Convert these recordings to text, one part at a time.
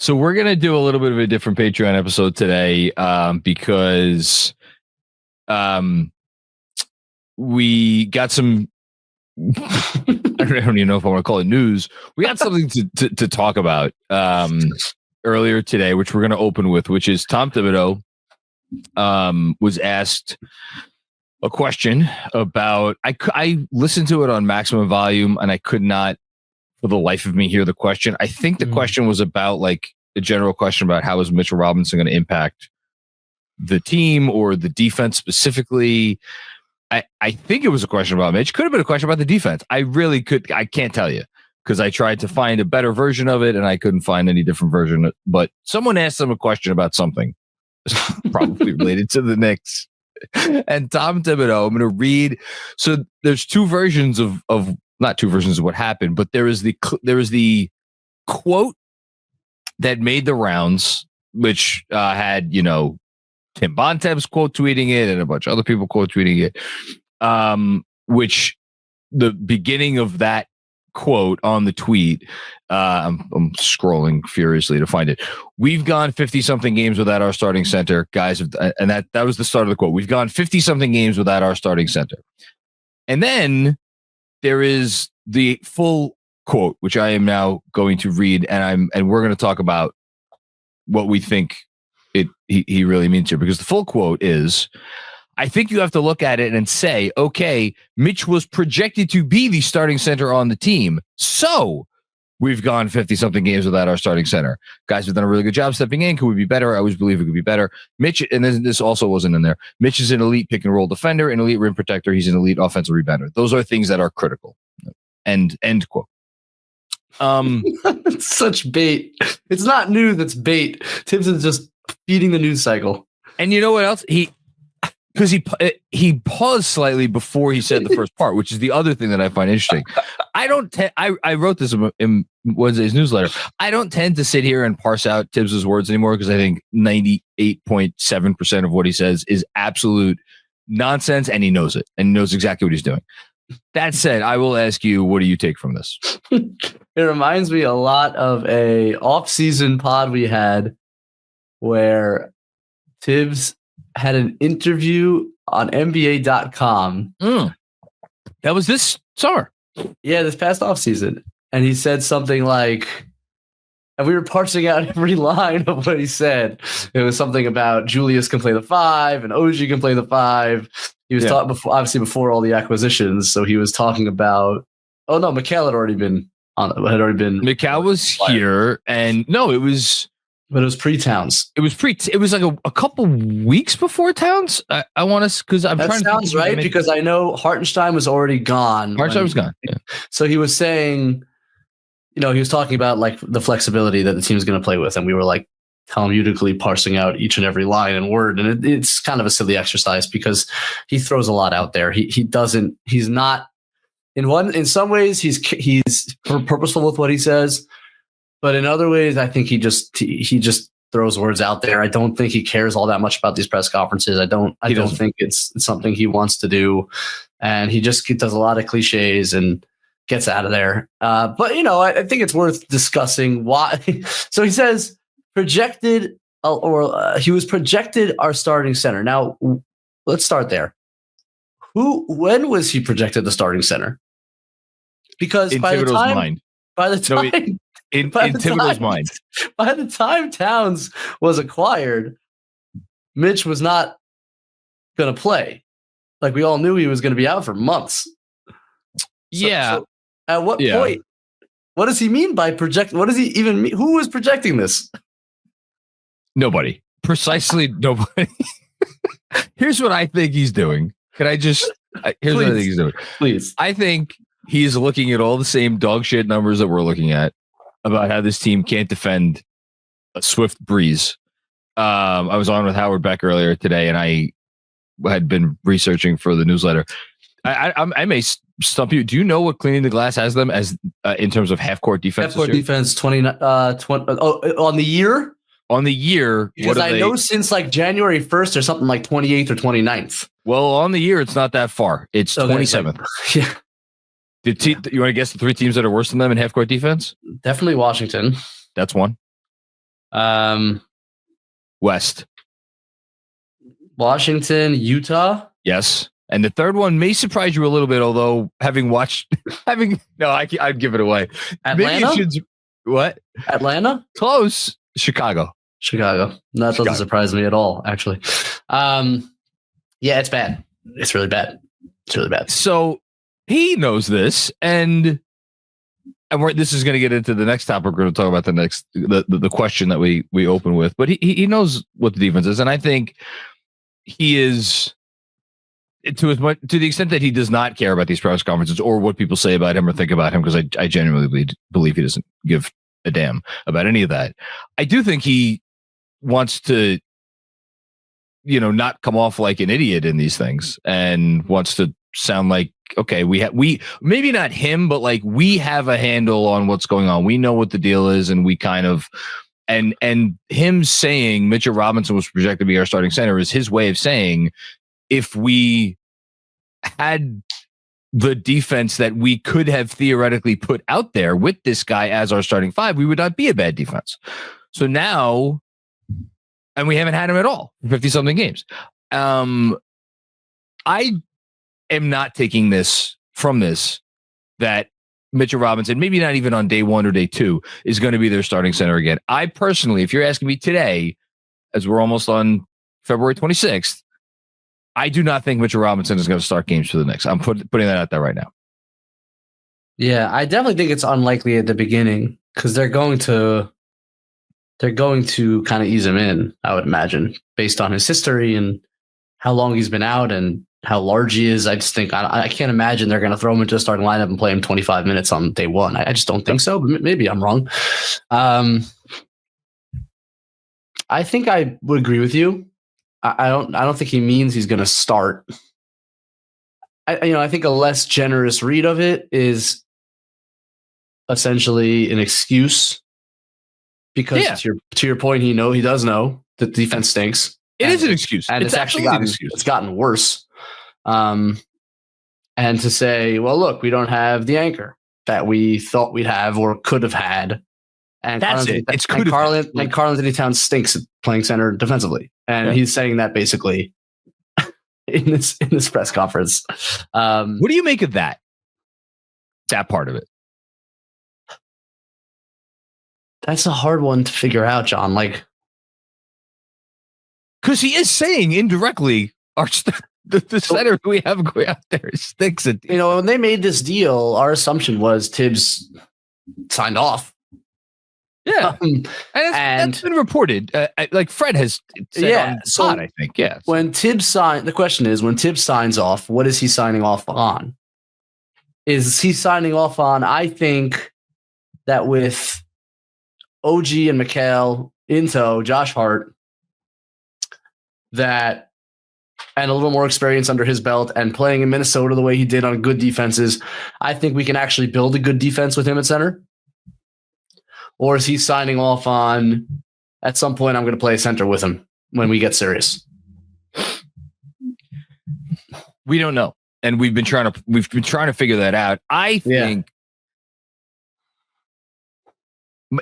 So we're going to do a little bit of a different Patreon episode today because we got some, I don't even know if I want to call it news. We got something to talk about earlier today, which we're going to open with, which is Tom Thibodeau was asked a question about, I listened to it on maximum volume and I could not for the life of me hear the question. I think the question was about like a general question about how is Mitchell Robinson going to impact the team or the defense specifically. I think it was a question about Mitch. Could have been a question about the defense. I can't tell you because I tried to find a better version of it and I couldn't find any different version. But someone asked them a question about something probably related to the Knicks. And Tom Thibodeau, I'm going to read. So there's two versions of not two versions of what happened, but there is the quote that made the rounds, which had, Tim Bontemps quote tweeting it and a bunch of other people quote tweeting it, which the beginning of that quote on the tweet, I'm scrolling furiously to find it. We've gone 50-something games without our starting center, guys. And that was the start of the quote. We've gone 50-something games without our starting center. And then there is the full quote, which I am now going to read, and we're going to talk about what we think he really means here, because the full quote is, I think you have to look at it and say, okay, Mitch was projected to be the starting center on the team, so we've gone 50-something games without our starting center. Guys have done a really good job stepping in. Could we be better? I always believe it could be better. Mitch, and this also wasn't in there, Mitch is an elite pick and roll defender, an elite rim protector. He's an elite offensive rebounder. Those are things that are critical. End quote. It's such bait. It's not news, it's bait. Tibbs is just feeding the news cycle. And you know what else? Because he paused slightly before he said the first part, which is the other thing that I find interesting. I wrote this in Wednesday's newsletter. I don't tend to sit here and parse out Tibbs's words anymore because I think 98.7% of what he says is absolute nonsense, and he knows it and he knows exactly what he's doing. That said, I will ask you, what do you take from this? It reminds me a lot of a off-season pod we had where Tibbs had an interview on NBA.com. That was this summer. Yeah, this past offseason. And he said something like, and we were parsing out every line of what he said. It was something about Julius can play the 5 and OG can play the 5. He was talking before all the acquisitions. So he was talking about, Mikal had already been on. Mikal was here, and no, it was. But it was pre-Towns. It was like a couple weeks before Towns. I want to, because I'm trying to. That sounds right, because I know Hartenstein was already gone. Hartenstein was gone. Yeah. So he was saying, he was talking about like the flexibility that the team is going to play with, and we were like talmudically parsing out each and every line and word, and it's kind of a silly exercise because he throws a lot out there. He's not in some ways he's purposeful with what he says. But in other ways, I think he just throws words out there. I don't think he cares all that much about these press conferences. I don't think it's something he wants to do, and he does a lot of cliches and gets out of there. But I think it's worth discussing why. So he says projected, he was projected our starting center. Now let's start there. When was he projected the starting center? Because in Thibodeau's mind. In Thibodeau's mind. By the time Towns was acquired, Mitch was not going to play. Like, we all knew he was going to be out for months. So at what point? What does he mean by project? What does he even mean? Who was projecting this? Nobody. Precisely nobody. Here's what I think he's doing. Can I just... Here's what I think he's doing. Please. I think he's looking at all the same dog shit numbers that we're looking at about how this team can't defend a swift breeze. I was on with Howard Beck earlier today, and I had been researching for the newsletter. I may stump you. Do you know what Cleaning the Glass has them as in terms of half-court defense? Half-court defense, 20 on the year? On the year. Because I know since like January 1st or something like 28th or 29th. Well, on the year, it's not that far. It's 27th. Yeah. You want to guess the 3 teams that are worse than them in half-court defense? Definitely Washington. That's one. West. Washington, Utah. Yes. And the third one may surprise you a little bit, although I'd give it away. Atlanta? What? Atlanta? Close. Chicago. That doesn't surprise me at all, actually. Yeah, it's bad. It's really bad. So he knows this, and this is going to get into the next topic. We're going to talk about the question that we open with, but he knows what the defense is, and I think he is to the extent that he does not care about these press conferences or what people say about him or think about him, because I genuinely believe he doesn't give a damn about any of that. I do think he wants to, not come off like an idiot in these things, and wants to sound like, okay, we maybe not him, but like we have a handle on what's going on. We know what the deal is, and we kind of and him saying Mitchell Robinson was projected to be our starting center is his way of saying, if we had the defense that we could have theoretically put out there with this guy as our starting five, we would not be a bad defense. So now, and we haven't had him at all for 50-something games. I am not taking this that Mitchell Robinson, maybe not even on day 1 or day 2, is going to be their starting center again. I personally, if you're asking me today, as we're almost on February 26th, I do not think Mitchell Robinson is going to start games for the Knicks. I'm putting that out there right now. Yeah, I definitely think it's unlikely at the beginning, because they're going to kind of ease him in, I would imagine, based on his history and how long he's been out and how large he is. I just think I can't imagine they're going to throw him into a starting lineup and play him 25 minutes on day 1. I just don't think so, but maybe I'm wrong. I think I would agree with you. I don't think he means he's going to start. I think a less generous read of it is essentially an excuse, because to your point, he does know that the defense stinks. It is an excuse, and it's actually gotten worse. And to say, well, look, we don't have the anchor that we thought we'd have or could have had. And that's it. It's and Karl-Anthony Towns stinks at playing center defensively, and he's saying that basically in this press conference. What do you make of that part of it? That's a hard one to figure out, John. Like, because he is saying indirectly, the center we have going out there stinks. When they made this deal, our assumption was Tibbs signed off. Yeah, and that's been reported. Like Fred has said on the pod, I think. Yeah. When Tibbs the question is, when Tibbs signs off, what is he signing off on? Is he signing off on? I think that with OG and McHale in tow, Josh Hart, and a little more experience under his belt, and playing in Minnesota the way he did on good defenses, I think we can actually build a good defense with him at center. Or is he signing off on, at some point, I'm going to play center with him when we get serious? We don't know, and we've been trying to figure that out. I think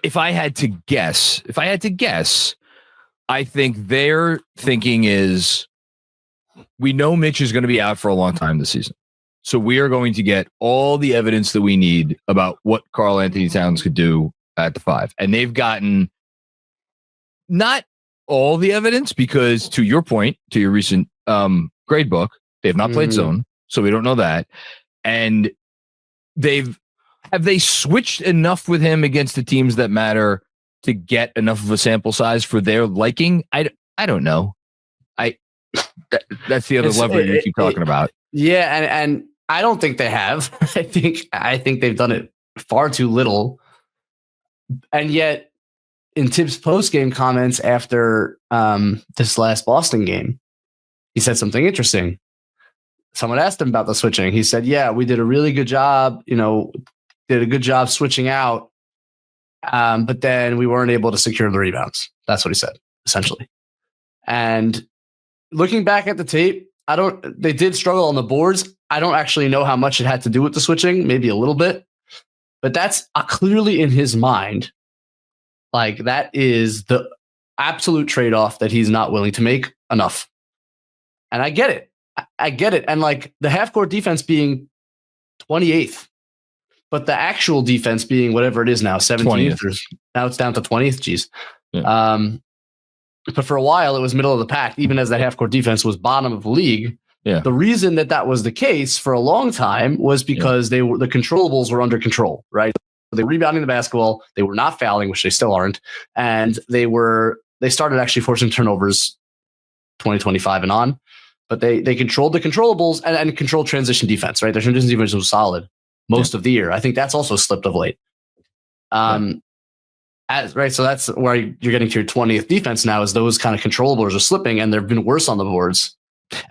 if I had to guess, I think their thinking is, we know Mitch is going to be out for a long time this season, so we are going to get all the evidence that we need about what Karl-Anthony Towns could do at the 5. And they've gotten not all the evidence, because to your point, to your recent grade book, they have not played zone, so we don't know that. And have they switched enough with him against the teams that matter to get enough of a sample size for their liking? I don't know. That's the other lever you keep talking about. Yeah, and I don't think they have. I think they've done it far too little. And yet, in Tibbs' post-game comments after this last Boston game, he said something interesting. Someone asked him about the switching. He said, yeah, we did a really good job, did a good job switching out, but then we weren't able to secure the rebounds. That's what he said, essentially. And looking back at the tape, they did struggle on the boards. I don't actually know how much it had to do with the switching, maybe a little bit. But that's clearly in his mind Like that is the absolute trade-off that he's not willing to make enough. And I get it. I get it. And like the half-court defense being 28th, but the actual defense being whatever it is now, 17th. Or now it's down to 20th. Jeez. Yeah. But for a while, it was middle of the pack, even as that half-court defense was bottom of the league. Yeah. The reason that was the case for a long time was because the controllables were under control, right? They were rebounding the basketball. They were not fouling, which they still aren't. And they started actually forcing turnovers 2025 and on. But they controlled the controllables and controlled transition defense, right? Their transition defense was solid most of the year. I think that's also slipped of late. Right, so that's where you're getting to your 20th defense now, is those kind of controllables are slipping, and they've been worse on the boards.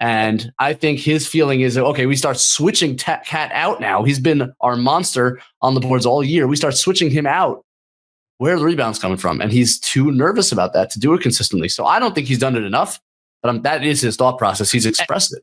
And I think his feeling is, okay, we start switching Cat out now. He's been our monster on the boards all year. We start switching him out. Where are the rebounds coming from? And he's too nervous about that to do it consistently. So I don't think he's done it enough, but that is his thought process. He's expressed it.